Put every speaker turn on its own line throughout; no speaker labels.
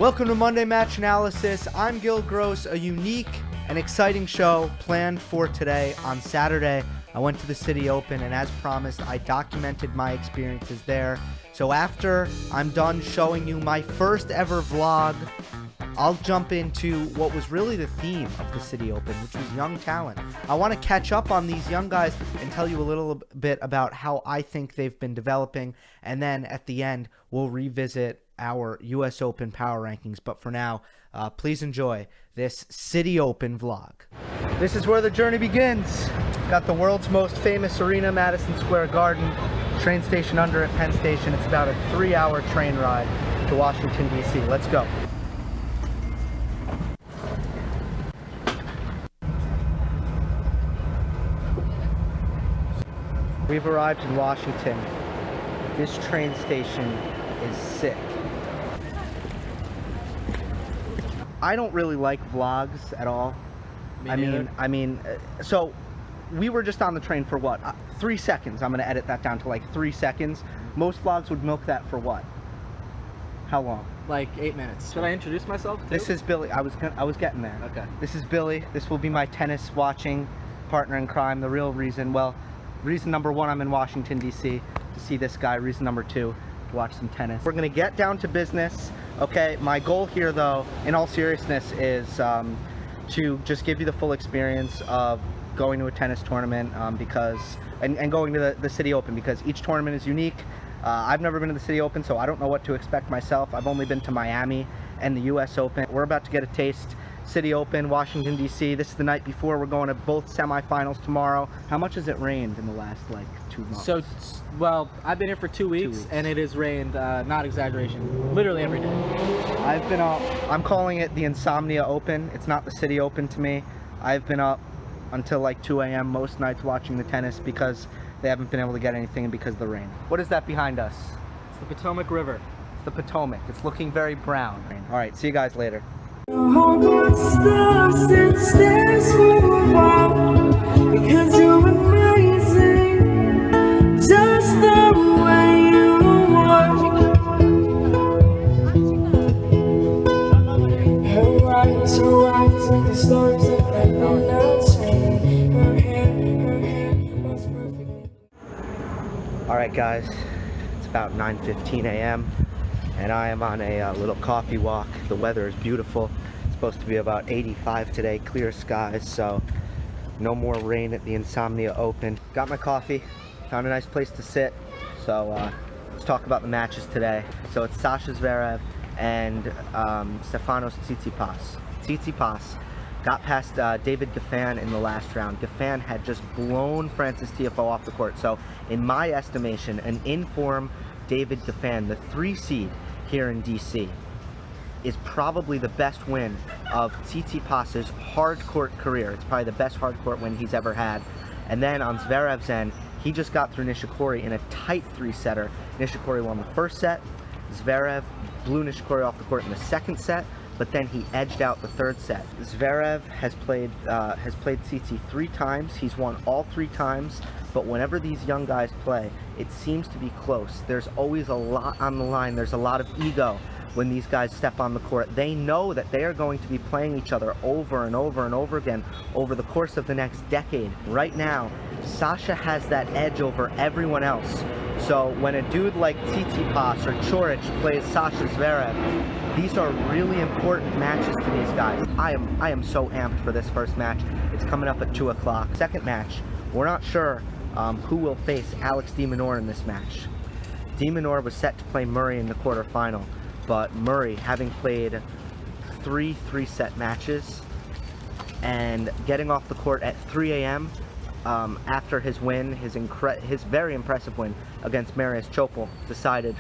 Welcome to Monday Match Analysis. I'm Gill. A unique and exciting show planned for today. On Saturday, I went to the Citi Open, and as promised, I documented my experiences there. So after I'm done showing you my first ever vlog, I'll jump into what was really the theme of the Citi Open, which was young talent. I want to catch up on these young guys and tell you a little bit about how I think they've been developing. And then at the end, we'll revisit our US Open power rankings. But for now, please enjoy this Citi Open vlog. This is where the journey begins. Got the world's most famous arena, Madison Square Garden, train station under at Penn Station. It's about a 3-hour train ride to Washington, D.C. Let's go. We've arrived in Washington. This train station is sick. I don't really like vlogs at all. I mean, so we were just on the train for what? 3 seconds. I'm gonna edit that down to like 3 seconds. Most vlogs would milk that for what? How long?
Like 8 minutes. Should I introduce myself too?
This is Billy. I was getting there.
Okay.
This is Billy. This will be my tennis watching partner in crime. The real reason, well, reason number one, I'm in Washington D.C. to see this guy. Reason number two, to watch some tennis. We're gonna get down to business. Okay, my goal here though, in all seriousness, is to just give you the full experience of going to a tennis tournament and going to the Citi Open, because each tournament is unique. I've never been to the Citi Open, so I don't know what to expect myself. I've only been to Miami and the US Open. We're about to get a taste. Citi Open, Washington D.C. This is the night before. We're going to both semifinals tomorrow. How much has it rained in the last like 2 months?
So, well, I've been here for 2 weeks, and it has rained, not exaggeration, literally every day.
I've been up, I'm calling it the Insomnia Open. It's not the Citi Open to me. I've been up until like 2 a.m. most nights watching the tennis because they haven't been able to get anything because of the rain. What is that behind us?
It's the Potomac River.
It's the Potomac. It's looking very brown. All right, see you guys later.
Because you're amazing, just the way you are. Her eyes like the stars that I will not see. Her hair was perfect.
All right, guys, it's about 9:15 a.m. and I am on a little coffee walk. The weather is beautiful. It's supposed to be about 85 today, clear skies, so no more rain at the Insomnia Open. Got my coffee, found a nice place to sit, so let's talk about the matches today. So it's Sascha Zverev and Stefanos Tsitsipas. Tsitsipas got past David Goffin in the last round. Goffin had just blown Francis Tiafoe off the court, so in my estimation, an in-form David Goffin, the 3 seed here in DC, is probably the best win of Tsitsipas's hard court career. It's probably the best hard court win he's ever had. And then on Zverev's end, he just got through Nishikori in a tight 3-setter. Nishikori won the first set. Zverev blew Nishikori off the court in the second set, but then he edged out the third set. Zverev has played Tsitsi 3 times. He's won all 3 times, but whenever these young guys play, it seems to be close. There's always a lot on the line. There's a lot of ego when these guys step on the court. They know that they are going to be playing each other over and over and over again over the course of the next decade. Right now, Sascha has that edge over everyone else. So when a dude like Tsitsipas or Coric plays Sascha Zverev, these are really important matches to these guys. I am so amped for this first match. It's coming up at 2 o'clock. Second match, we're not sure who will face Alex de Minaur in this match. De Minaur was set to play Murray in the quarterfinal, but Murray, having played 3 3-set matches and getting off the court at 3 a.m. After his win, his very impressive win against Marius Chopal, decided,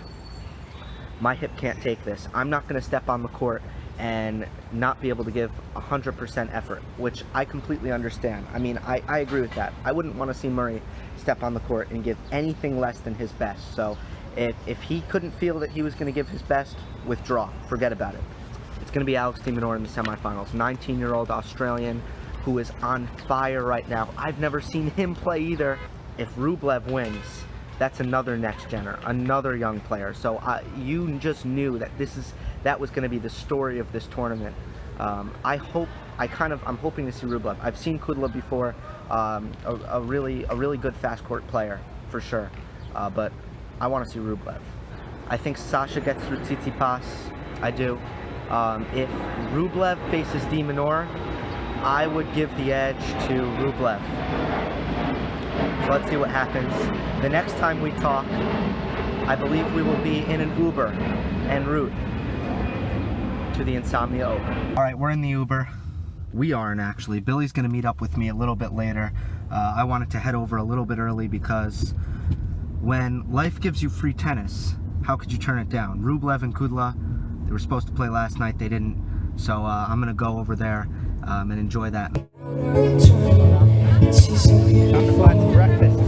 my hip can't take this. I'm not going to step on the court and not be able to give 100% effort, which I completely understand. I mean, I agree with that. I wouldn't want to see Murray step on the court and give anything less than his best. So if he couldn't feel that he was going to give his best, withdraw. Forget about it. It's going to be Alex de Minaur in the semifinals. 19-year-old Australian who is on fire right now. I've never seen him play either. If Rublev wins, that's another next-gener, another young player. So you just knew that this that was going to be the story of this tournament. I'm hoping to see Rublev. I've seen Kudla before, a really good fast court player for sure, but I want to see Rublev. I think Sascha gets through Tsitsipas. I do. If Rublev faces Minaur, I would give the edge to Rublev. So let's see what happens. The next time we talk, I believe we will be in an Uber en route to the Insomnia Open. All right, we're in the Uber. We aren't actually. Billy's gonna meet up with me a little bit later. I wanted to head over a little bit early because when life gives you free tennis, how could you turn it down? Rublev and Kudla, they were supposed to play last night, they didn't. So I'm gonna go over there and enjoy that. Time to find some breakfast.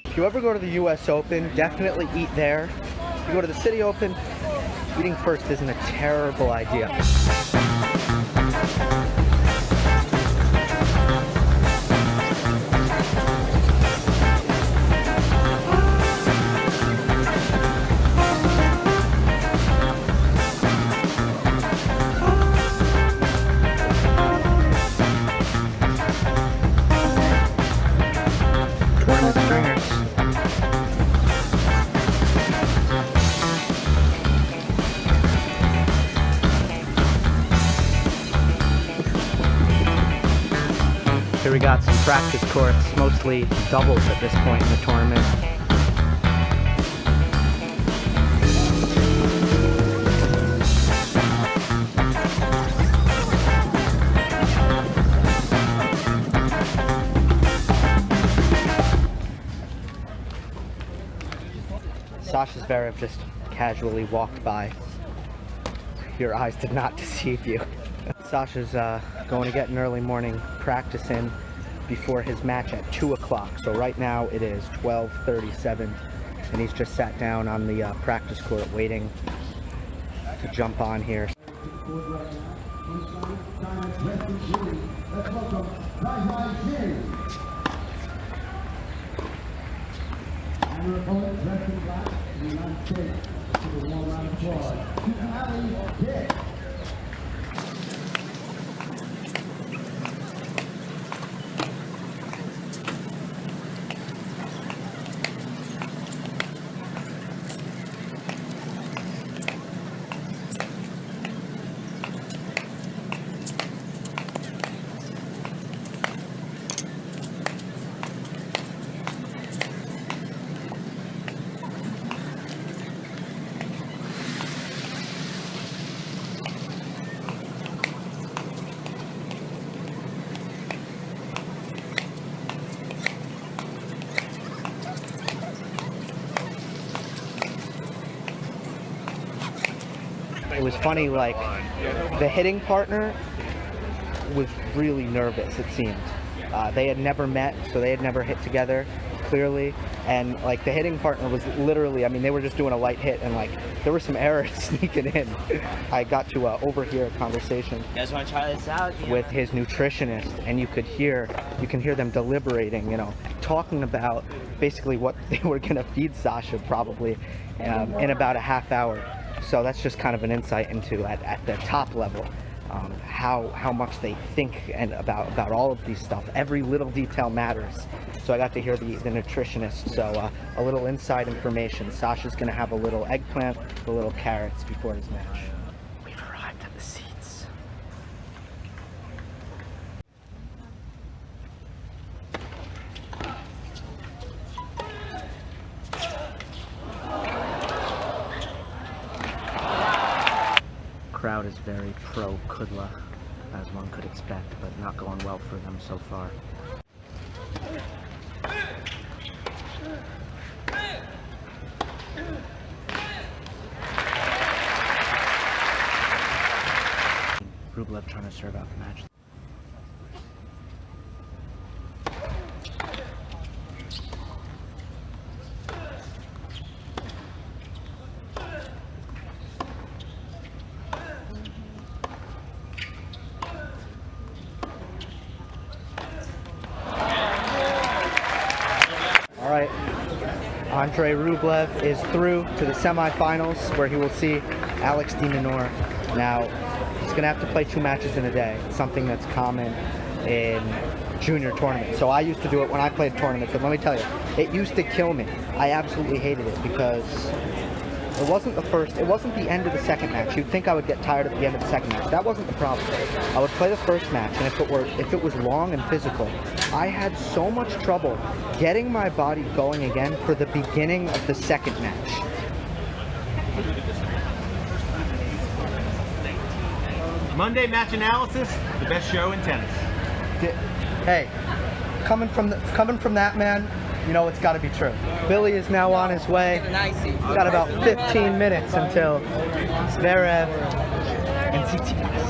If you ever go to the US Open, definitely eat there. If you go to the Citi Open, eating first isn't a terrible idea. Here we got some practice courts, mostly doubles at this point in the tournament. Sascha Zverev just casually walked by. Your eyes did not deceive you. Sasha's going to get an early morning practice in before his match at 2 o'clock. So right now it is 12:37 and he's just sat down on the practice court waiting to jump on here. It was funny, like, the hitting partner was really nervous, it seemed. They had never met, so they had never hit together, clearly. And, like, the hitting partner was literally, I mean, they were just doing a light hit, and, like, there were some errors sneaking in. I got to overhear a conversation
You guys want to try this out?
with his nutritionist, and you can hear them deliberating, you know, talking about basically what they were going to feed Sascha probably in about a half hour. So that's just kind of an insight into at the top level how much they think and about all of these stuff. Every little detail matters. So I got to hear the nutritionist. So a little inside information. Sasha's going to have a little eggplant, a little carrots before his match. We've arrived at the seats. Crowd is very pro Kudla, as one could expect, but not going well for them so far. Rublev trying to serve out the match. Andrey Rublev is through to the semifinals where he will see Alex de Minaur. Now, he's going to have to play 2 matches in a day, something that's common in junior tournaments. So I used to do it when I played tournaments, and let me tell you, it used to kill me. I absolutely hated it because it wasn't the end of the second match. You'd think I would get tired at the end of the second match. That wasn't the problem. I would play the first match, and if it was long and physical, I had so much trouble getting my body going again for the beginning of the second match.
Monday match analysis, the best show in tennis.
Hey, coming from that man, you know it's got to be true. Billy is now on his way. We've got about 15 minutes until Zverev and Tsitsipas.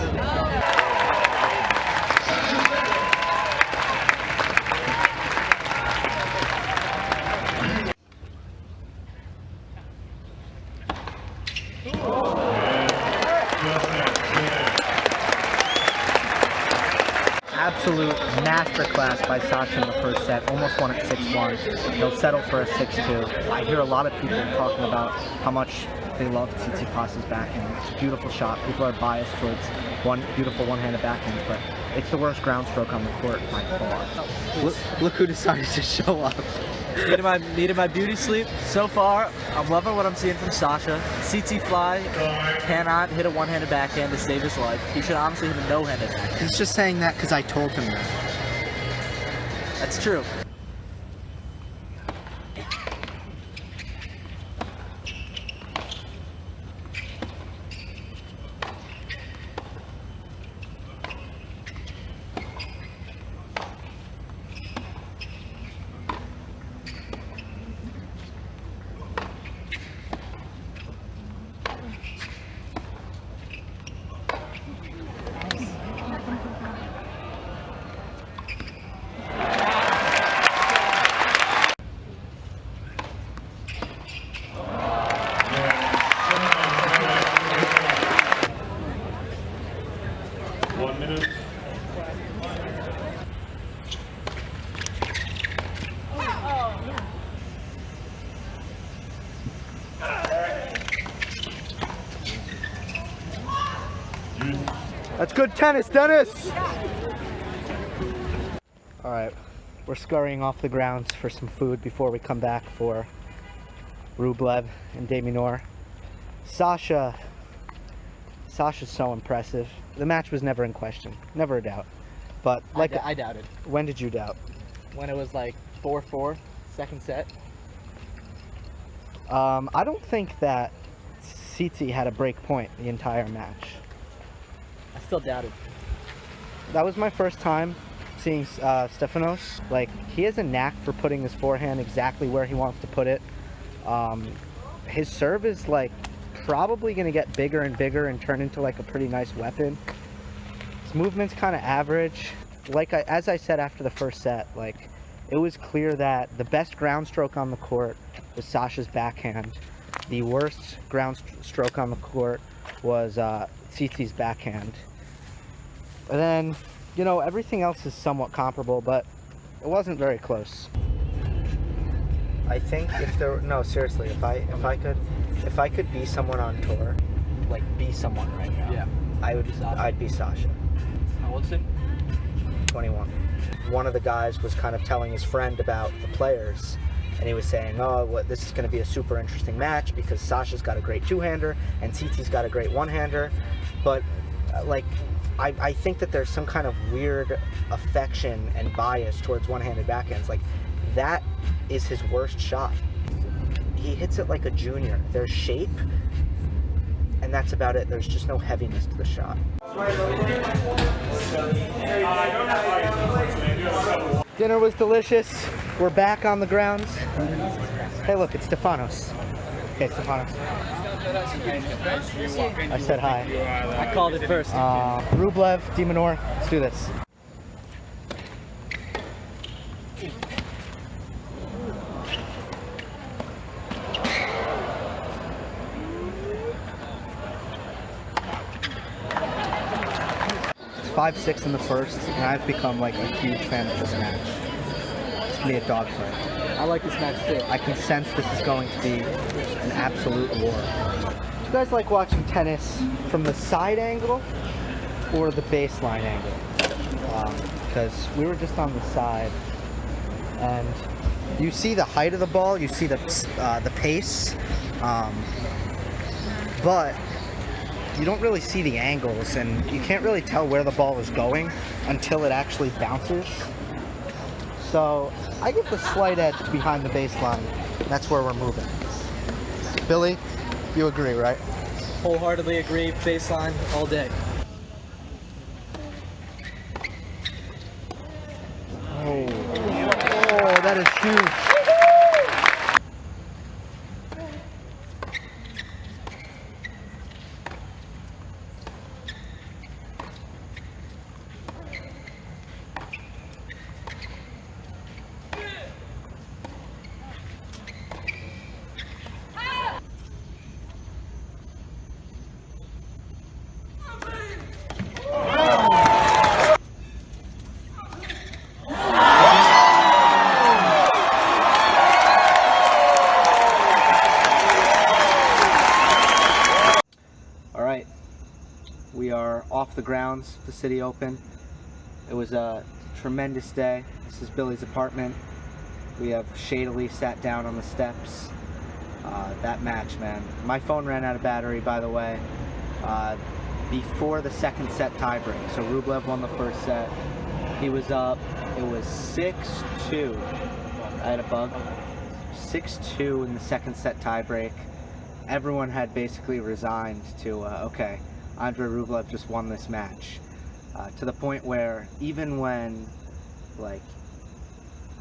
Absolute masterclass by Sascha in the first set. Almost won it 6-1. He'll settle for a 6-2. I hear a lot of people talking about how much they love Tsitsipas's backhand. It's a beautiful shot. People are biased towards beautiful one-handed backhands, but it's the worst ground stroke on the court by far. Look who decided to show up.
Needed my beauty sleep. So far, I'm loving what I'm seeing from Sascha. Tsitsipas Fly cannot hit a one-handed backhand to save his life. He should honestly hit a no-handed backhand.
He's just saying that because I told him that.
That's true.
That's good tennis, Dennis! Alright, we're scurrying off the grounds for some food before we come back for Rublev and de Minaur. Sascha's so impressive. The match was never in question, never a doubt. But like
I doubted.
When did you doubt?
When it was like 4-4, second set.
I don't think that Tsitsipas had a break point the entire match.
I still doubted.
That was my first time seeing Stefanos. Like, he has a knack for putting his forehand exactly where he wants to put it. His serve is like probably going to get bigger and bigger and turn into like a pretty nice weapon. His movement's kind of average. Like as I said after the first set, like it was clear that the best ground stroke on the court was Sascha's backhand. The worst ground stroke on the court was Tsitsipas's backhand. And then, you know, everything else is somewhat comparable, but it wasn't very close. I think seriously, if I could be someone on tour, like be someone right now,
Yeah.
I'd be Sascha.
How old is he?
21. One of the guys was kind of telling his friend about the players, and he was saying, this is going to be a super interesting match because Sascha's got a great two-hander and Tsitsipas got a great one-hander, but I think that there's some kind of weird affection and bias towards one-handed backhands. Like, that is his worst shot. He hits it like a junior. There's shape, and that's about it. There's just no heaviness to the shot. Dinner was delicious. We're back on the grounds. Hey, look, it's Stefanos. Okay, Stefanos. I said hi.
I called it first.
Rublev, de Minaur, let's do this. It's 5-6 in the first, and I've become like a huge fan of this match. It's gonna be a dogfight.
I like this match too.
I can sense this is going to be an absolute war. Do you guys like watching tennis from the side angle or the baseline angle? Because we were just on the side, and you see the height of the ball, you see the pace, but you don't really see the angles, and you can't really tell where the ball is going until it actually bounces. So I give the slight edge behind the baseline. That's where we're moving. Billy, you agree, right?
Wholeheartedly agree. Baseline all day.
Oh, that is huge. We are off the grounds, the Citi Open. It was a tremendous day. This is Billy's apartment. We have shadily sat down on the steps. That match, man. My phone ran out of battery, by the way, before the second set tiebreak. So Rublev won the first set. He was up. It was 6-2. I had a bug. 6-2 in the second set tiebreak. Everyone had basically resigned to, okay, Andrey Rublev just won this match, to the point where even when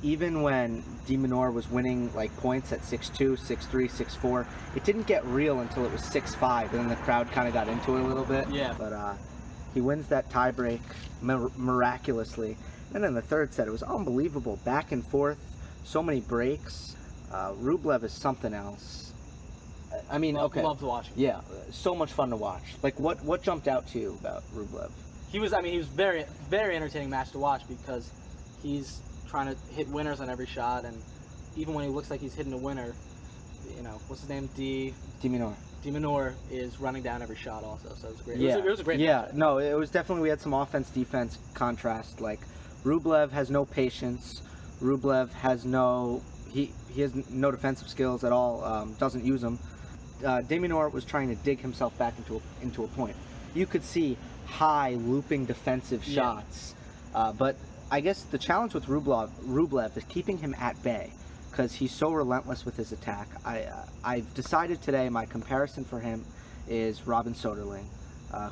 Minaur was winning like points at 6-2, 6-3, 6-4, it didn't get real until it was 6-5, and then the crowd kind of got into it a little bit.
Yeah.
But he wins that tiebreak miraculously. And in the third set, it was unbelievable, back and forth, so many breaks. Rublev is something else. I mean, okay.
Loved watching.
Yeah, so much fun to watch. Like, what jumped out to you about Rublev?
He was very, very entertaining match to watch because he's trying to hit winners on every shot, and even when he looks like he's hitting a winner, you know, what's his name?
Minaur.
Minaur is running down every shot also, so it was great.
Yeah.
It was a great match.
Yeah, no, it was definitely, we had some offense-defense contrast. Like, Rublev has no patience. Rublev has he has no defensive skills at all, doesn't use them. Minaur was trying to dig himself back into a point. You could see high looping defensive shots, but I guess the challenge with Rublev is keeping him at bay because he's so relentless with his attack. I've decided today my comparison for him is Robin Soderling,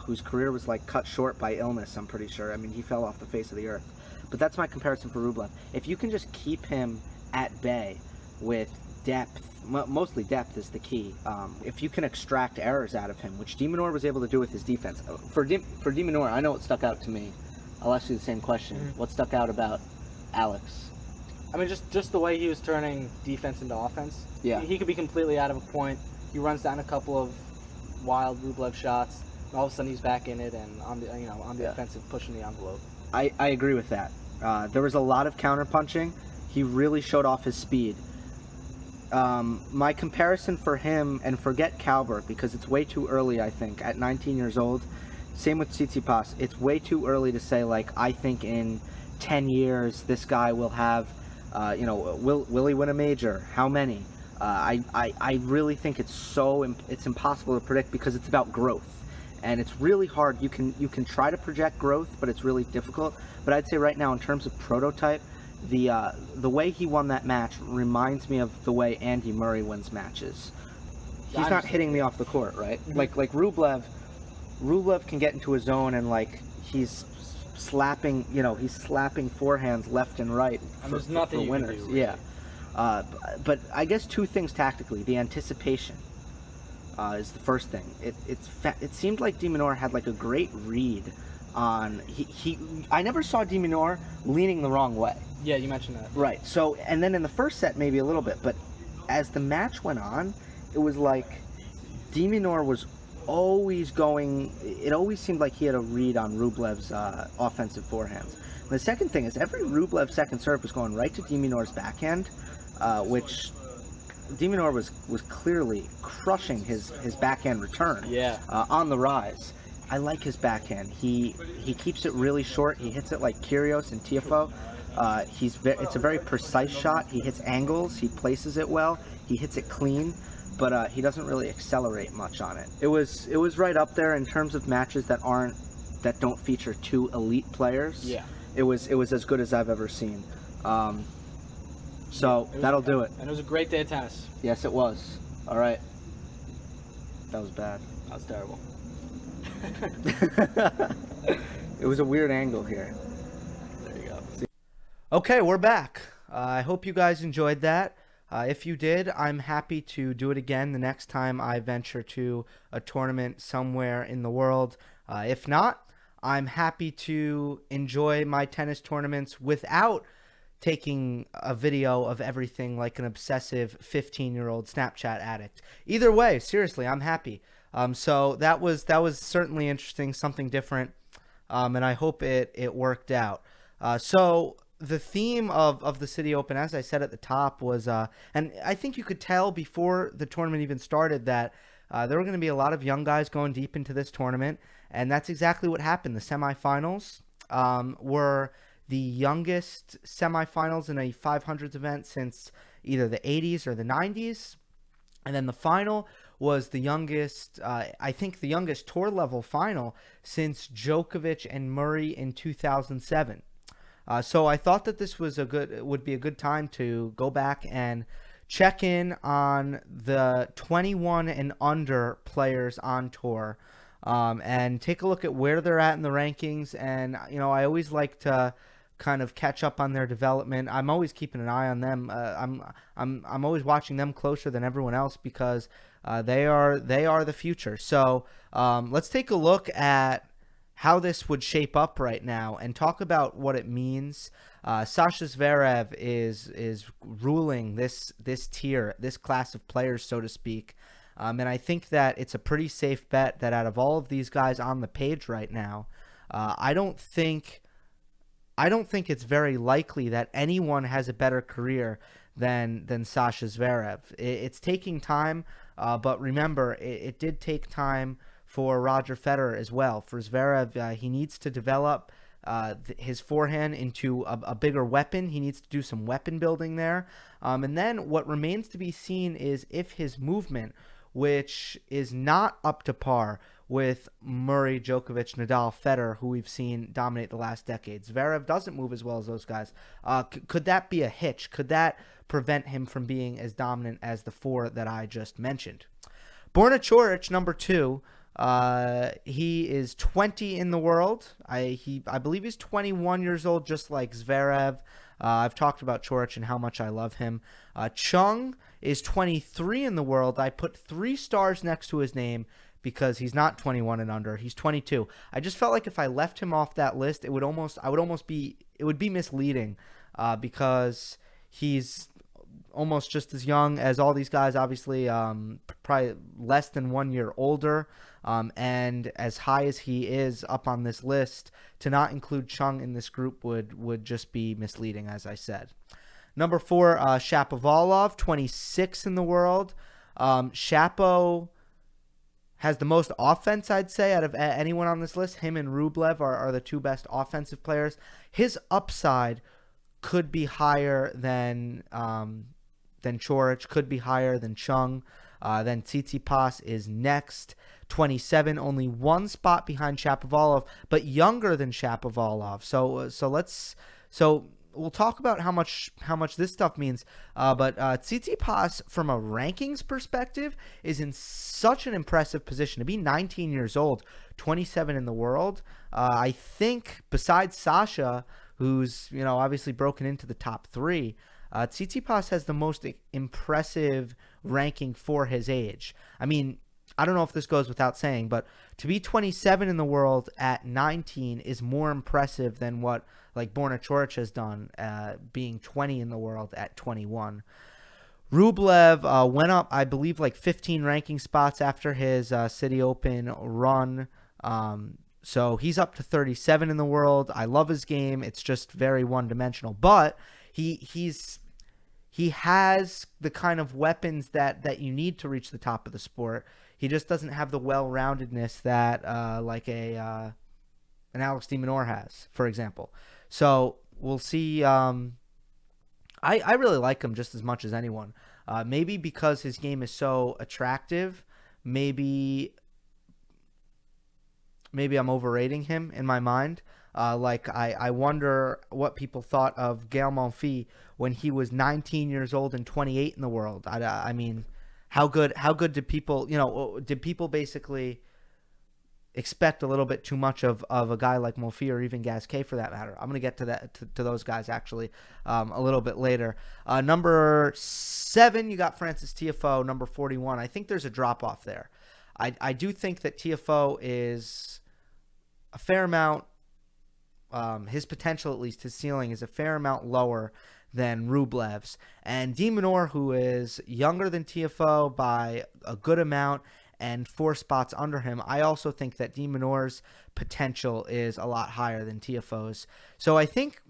whose career was like cut short by illness. I'm pretty sure. I mean, he fell off the face of the earth. But that's my comparison for Rublev. If you can just keep him at bay with depth, mostly depth is the key. If you can extract errors out of him, which Minaur was able to do with his defense. For Minaur, I know what stuck out to me. I'll ask you the same question. What stuck out about Alex?
I mean, just the way he was turning defense into offense.
Yeah.
He could be completely out of a point. He runs down a couple of wild Rublev shots, and all of a sudden he's back in it and on the offensive, pushing the envelope.
I agree with that. There was a lot of counterpunching. He really showed off his speed. My comparison for him, and forget Calvert because it's way too early, I think, at 19 years old. Same with Tsitsipas. It's way too early to say, like, I think in 10 years this guy will have, will he win a major? How many? I really think it's impossible to predict because it's about growth. And it's really hard. You can try to project growth, but it's really difficult. But I'd say right now, in terms of prototype, the way he won that match reminds me of the way Andy Murray wins matches. He's not hitting me off the court, right? Like Rublev can get into a zone and like he's slapping forehands left and right for winners.
Can do, really.
Yeah. But I guess two things tactically. The anticipation is the first thing. It seemed like Minaur had like a great read on I never saw Minaur leaning the wrong way.
Yeah, you mentioned that.
Right. So, and then in the first set maybe a little bit, but as the match went on, it was like Minaur was always going. It always seemed like he had a read on Rublev's offensive forehands. And the second thing is every Rublev second serve was going right to Minaur's backhand. which Minaur was clearly crushing his backhand return.
Yeah.
On the rise. I like his backhand. He keeps it really short. He hits it like Kyrgios and Tiafoe. It's a very precise shot. He hits angles. He places it well. He hits it clean, but he doesn't really accelerate much on it. It was right up there in terms of matches that don't feature two elite players.
Yeah.
It was as good as I've ever seen. So that'll do it.
And it was a great day of tennis.
Yes, it was. All right. That was bad.
That was terrible.
It was a weird angle here.
There you go.
Okay, we're back. I hope you guys enjoyed that. If you did, I'm happy to do it again the next time I venture to a tournament somewhere in the world. If not, I'm happy to enjoy my tennis tournaments without taking a video of everything like an obsessive 15-year-old Snapchat addict. Either way, seriously, I'm happy. So that was certainly interesting, something different, and I hope it worked out. So the theme of the Citi Open, as I said at the top, was, and I think you could tell before the tournament even started that there were going to be a lot of young guys going deep into this tournament, and that's exactly what happened. The semifinals were the youngest semifinals in a 500s event since either the 80s or the 90s, and then the final was the youngest, I think the youngest tour level final since Djokovic and Murray in 2007. So I thought that this was would be a good time to go back and check in on the 21 and under players on tour, and take a look at where they're at in the rankings. And I always like to kind of catch up on their development. I'm always keeping an eye on them. I'm always watching them closer than everyone else because they are the future. So let's take a look at how this would shape up right now and talk about what it means. Sascha Zverev is ruling this tier, this class of players, so to speak. And I think that it's a pretty safe bet that out of all of these guys on the page right now, I don't think it's very likely that anyone has a better career than Sascha Zverev. It's taking time, but remember, it did take time for Roger Federer as well. For Zverev, he needs to develop his forehand into a bigger weapon. He needs to do some weapon building there. And then what remains to be seen is if his movement, which is not up to par with Murray, Djokovic, Nadal, Federer, who we've seen dominate the last decade. Zverev doesn't move as well as those guys. Could that be a hitch? Could that prevent him from being as dominant as the four that I just mentioned? Borna Coric, number 2. He is 20 in the world. I believe he's 21 years old, just like Zverev. I've talked about Coric and how much I love him. Chung is 23 in the world. I put 3 stars next to his name because he's not 21 and under. He's 22. I just felt like if I left him off that list, it would be misleading, because he's almost just as young as all these guys, obviously, probably less than 1 year older, and as high as he is up on this list, to not include Chung in this group would just be misleading, as I said. Number 4, Shapovalov, 26 in the world. Shapo has the most offense, I'd say, out of anyone on this list. Him and Rublev are the 2 best offensive players. His upside could be higher than Coric, could be higher than Chung. Then Tsitsipas is next, 27, only 1 spot behind Shapovalov, but younger than Shapovalov. So we'll talk about how much this stuff means. But Tsitsipas, from a rankings perspective, is in such an impressive position to be 19 years old, 27 in the world. I think besides Sasha, who's obviously broken into the top 3, Tsitsipas has the most impressive ranking for his age. I mean, I don't know if this goes without saying, but to be 27 in the world at 19 is more impressive than what like Borna Coric has done, being 20 in the world at 21. Rublev went up, I believe, like 15 ranking spots after his Citi Open run. So he's up to 37 in the world. I love his game. It's just very one-dimensional. But he's he has the kind of weapons that you need to reach the top of the sport. He just doesn't have the well-roundedness that like an Alex de Minaur has, for example. So we'll see. I really like him just as much as anyone. Maybe because his game is so attractive. Maybe I'm overrating him in my mind. I wonder what people thought of Gael Monfils when he was 19 years old and 28 in the world. I mean, how good did people, did people basically expect a little bit too much of a guy like Monfils or even Gasquet for that matter? I'm going to get to that to those guys actually a little bit later. Number 7, you got Francis Tiafoe. Number 41, I think there's a drop-off there. I do think that Tiafoe is a fair amount, his potential at least, his ceiling is a fair amount lower than Rublev's. And de Minaur, who is younger than Tiafoe by a good amount and 4 spots under him, I also think that de Minaur's potential is a lot higher than Tiafoe's. So I think,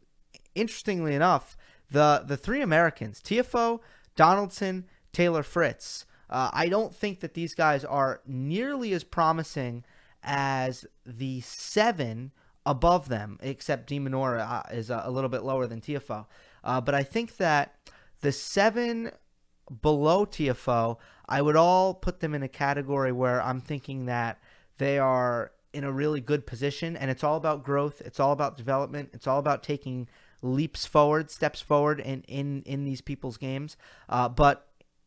interestingly enough, the 3 Americans, Tiafoe, Donaldson, Taylor Fritz, I don't think that these guys are nearly as promising as the 7 above them, except de Minaur is a little bit lower than Tiafoe. But I think that the 7 below Tiafoe, I would all put them in a category where I'm thinking that they are in a really good position, and it's all about growth, it's all about development, it's all about taking leaps forward, steps forward in these people's games. But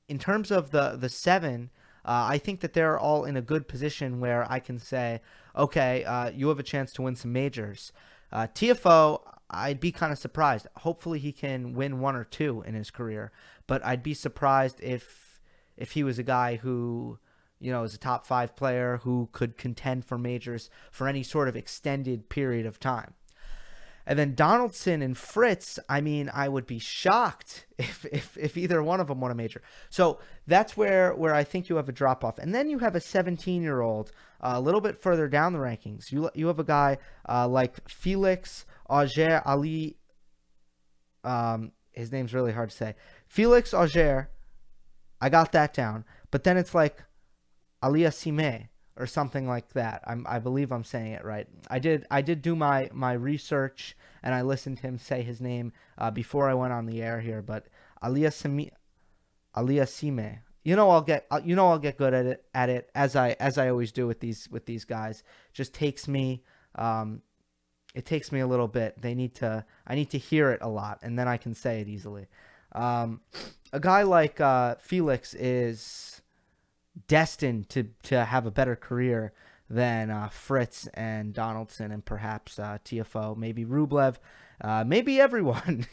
in terms of the 7, I think that they're all in a good position where I can say, okay, you have a chance to win some majors. Tiafoe, I'd be kind of surprised. Hopefully he can win 1 or 2 in his career, but I'd be surprised if he was a guy who, is a top 5 player who could contend for majors for any sort of extended period of time. And then Donaldson and Fritz, I mean, I would be shocked if either one of them won a major. So that's where I think you have a drop-off. And then you have a 17-year-old a little bit further down the rankings. You have a guy like Felix Auger-Ali. His name's really hard to say. Felix Auger, I got that down. But then it's like Aliassime or something like that. I believe I'm saying it right. I did do my research and I listened to him say his name before I went on the air here. But Aliassime, I'll get good at it as I always do with these guys. Just takes me it takes me a little bit. I need to hear it a lot and then I can say it easily. A guy like Felix is destined to have a better career than Fritz and Donaldson and perhaps Tiafoe, maybe Rublev, maybe everyone.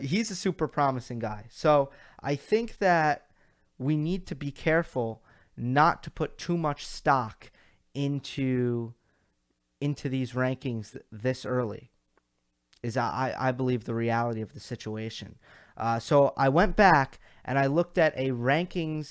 He's a super promising guy. So I think that we need to be careful not to put too much stock into these rankings this early. Is I believe the reality of the situation. So I went back and I looked at a random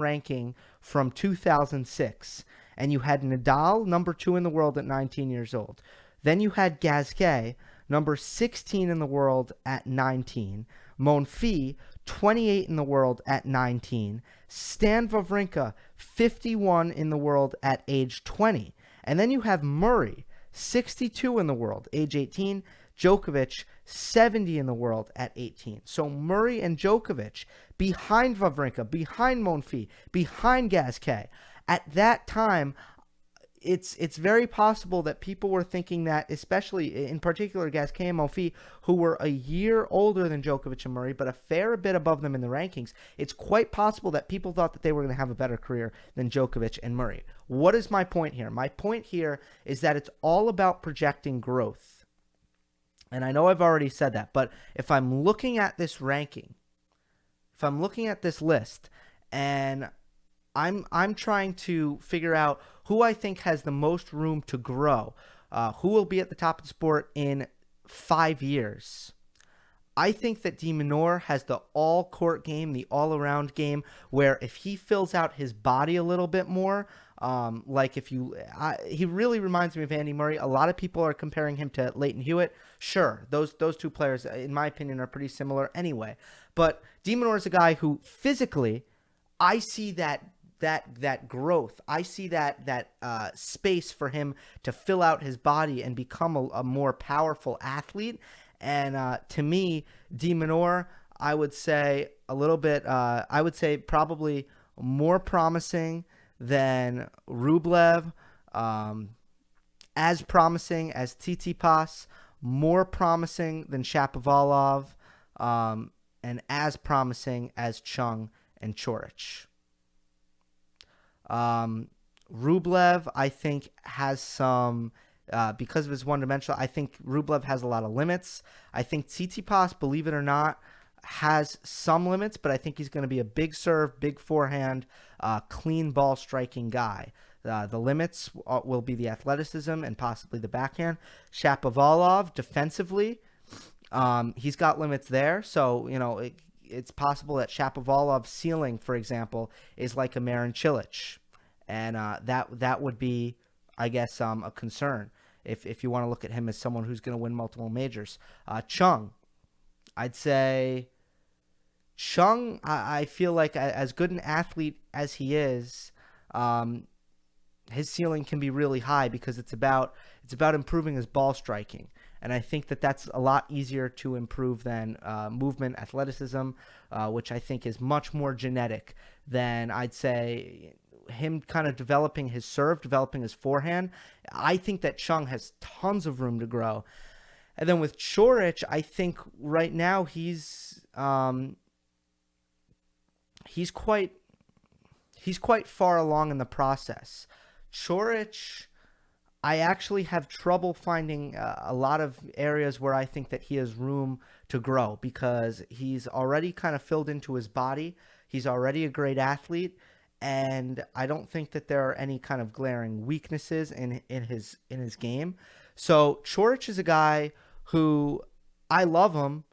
ranking from 2006, and you had Nadal, number 2 in the world at 19 years old. Then you had Gasquet, number 16 in the world at 19. Monfils, 28 in the world at 19. Stan Wawrinka, 51 in the world at age 20. And then you have Murray, 62 in the world, age 18. Djokovic, 70 in the world at 18. So Murray and Djokovic behind Wawrinka, behind Monfils, behind Gasquet. At that time, it's very possible that people were thinking that, especially in particular Gasquet and Monfils, who were a year older than Djokovic and Murray, but a fair bit above them in the rankings, it's quite possible that people thought that they were going to have a better career than Djokovic and Murray. What is my point here? My point here is that it's all about projecting growth. And I know I've already said that, but if I'm looking at this ranking, if I'm looking at this list, and I'm trying to figure out who I think has the most room to grow, who will be at the top of the sport in 5 years, I think that de Minaur has the all-court game, the all-around game, where if he fills out his body a little bit more, Like he really reminds me of Andy Murray. A lot of people are comparing him to Leighton Hewitt. Sure, those two players, in my opinion, are pretty similar anyway. But de Minaur is a guy who physically, I see that growth. I see that space for him to fill out his body and become a more powerful athlete. And to me, de Minaur, I would say a little bit. I would say probably more promising than Rublev, as promising as Tsitsipas, more promising than Shapovalov, and as promising as Chung and Coric. Rublev, I think, has some, because of his one-dimensional, I think Rublev has a lot of limits. I think Tsitsipas, believe it or not, has some limits, but I think he's going to be a big serve, big forehand, clean ball striking guy. The limits will be the athleticism and possibly the backhand. Shapovalov, defensively, he's got limits there. So, it's possible that Shapovalov's ceiling, for example, is like a Marin Cilic. And that would be, I guess, a concern if you want to look at him as someone who's going to win multiple majors. Chung, I'd say Chung, I feel like as good an athlete as he is, his ceiling can be really high because it's about improving his ball striking. And I think that's a lot easier to improve than movement, athleticism, which I think is much more genetic than, I'd say, him kind of developing his serve, developing his forehand. I think that Chung has tons of room to grow. And then with Coric, I think right now he's quite far along in the process. Coric, I actually have trouble finding a lot of areas where I think that he has room to grow because he's already kind of filled into his body. He's already a great athlete, and I don't think that there are any kind of glaring weaknesses in his game. So Coric is a guy who I love him,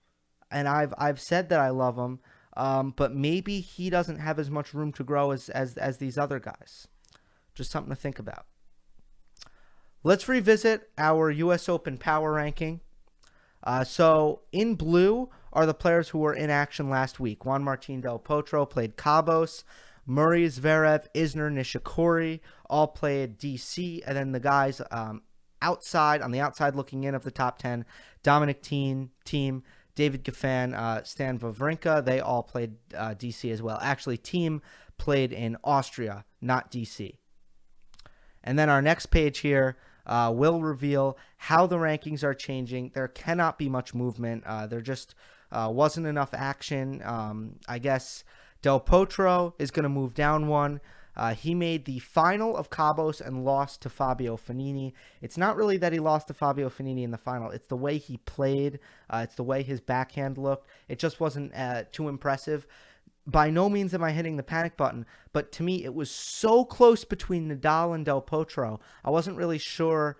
and I've said that I love him, but maybe he doesn't have as much room to grow as these other guys. Just something to think about. Let's revisit our U.S. Open power ranking. So in blue are the players who were in action last week. Juan Martín del Potro played Cabos. Murray, Zverev, Isner, Nishikori all played D.C. And then the guys on the outside looking in of the top 10, Dominic Thiem, David Goffin, Stan Wawrinka, they all played D.C. as well. Actually, Thiem played in Austria, not D.C. And then our next page here will reveal how the rankings are changing. There cannot be much movement. There just wasn't enough action. I guess Del Potro is going to move down one. He made the final of Cabos and lost to Fabio Fognini. It's not really that he lost to Fabio Fognini in the final. It's the way he played. It's the way his backhand looked. It just wasn't too impressive. By no means am I hitting the panic button, but to me it was so close between Nadal and Del Potro. I wasn't really sure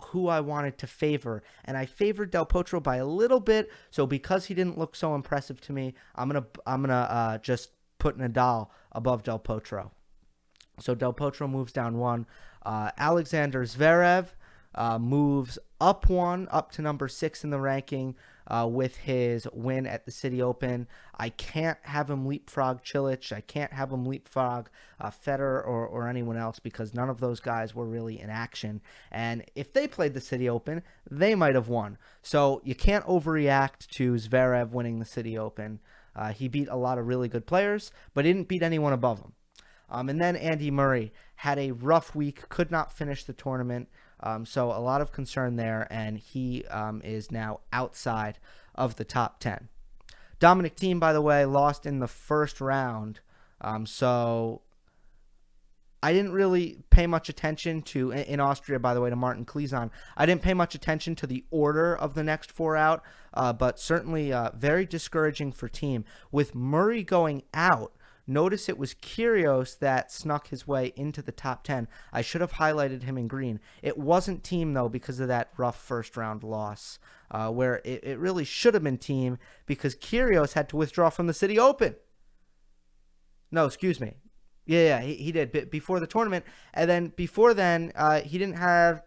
who I wanted to favor, and I favored Del Potro by a little bit. So because he didn't look so impressive to me, I'm gonna just put Nadal above Del Potro. So Del Potro moves down one. Alexander Zverev moves up one, up to number 6 in the ranking with his win at the Citi Open. I can't have him leapfrog Cilic. I can't have him leapfrog Federer or anyone else because none of those guys were really in action. And if they played the Citi Open, they might have won. So you can't overreact to Zverev winning the Citi Open. He beat a lot of really good players, but he didn't beat anyone above him. And then Andy Murray had a rough week, could not finish the tournament. So a lot of concern there, and he is now outside of the top 10. Dominic Thiem, by the way, lost in the first round. So I didn't really pay much attention to, in Austria, by the way, to Martin Klizan. I didn't pay much attention to the order of the next 4 out, but certainly very discouraging for Thiem. With Murray going out, notice it was Kyrgios that snuck his way into the top 10. I should have highlighted him in green. It wasn't Thiem, though, because of that rough first-round loss, where it really should have been Thiem because Kyrgios had to withdraw from the Citi Open. No, excuse me. Yeah, he did before the tournament, and then before then, he didn't have.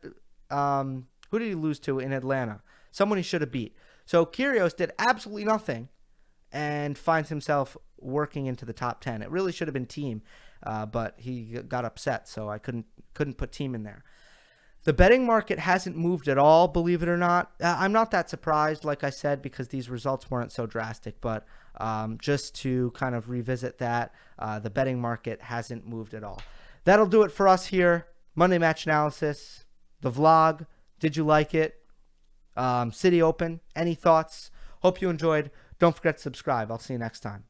Who did he lose to in Atlanta? Someone he should have beat. So Kyrgios did absolutely nothing, and finds himself working into the top 10. It really should have been Team, but he got upset, so I couldn't put Team in there. The betting market hasn't moved at all, believe it or not. I'm not that surprised, like I said, because these results weren't so drastic. But just to kind of revisit that, the betting market hasn't moved at all. That'll do it for us here. Monday Match Analysis, the vlog. Did you like it? Citi Open, any thoughts? Hope you enjoyed. Don't forget to subscribe. I'll see you next time.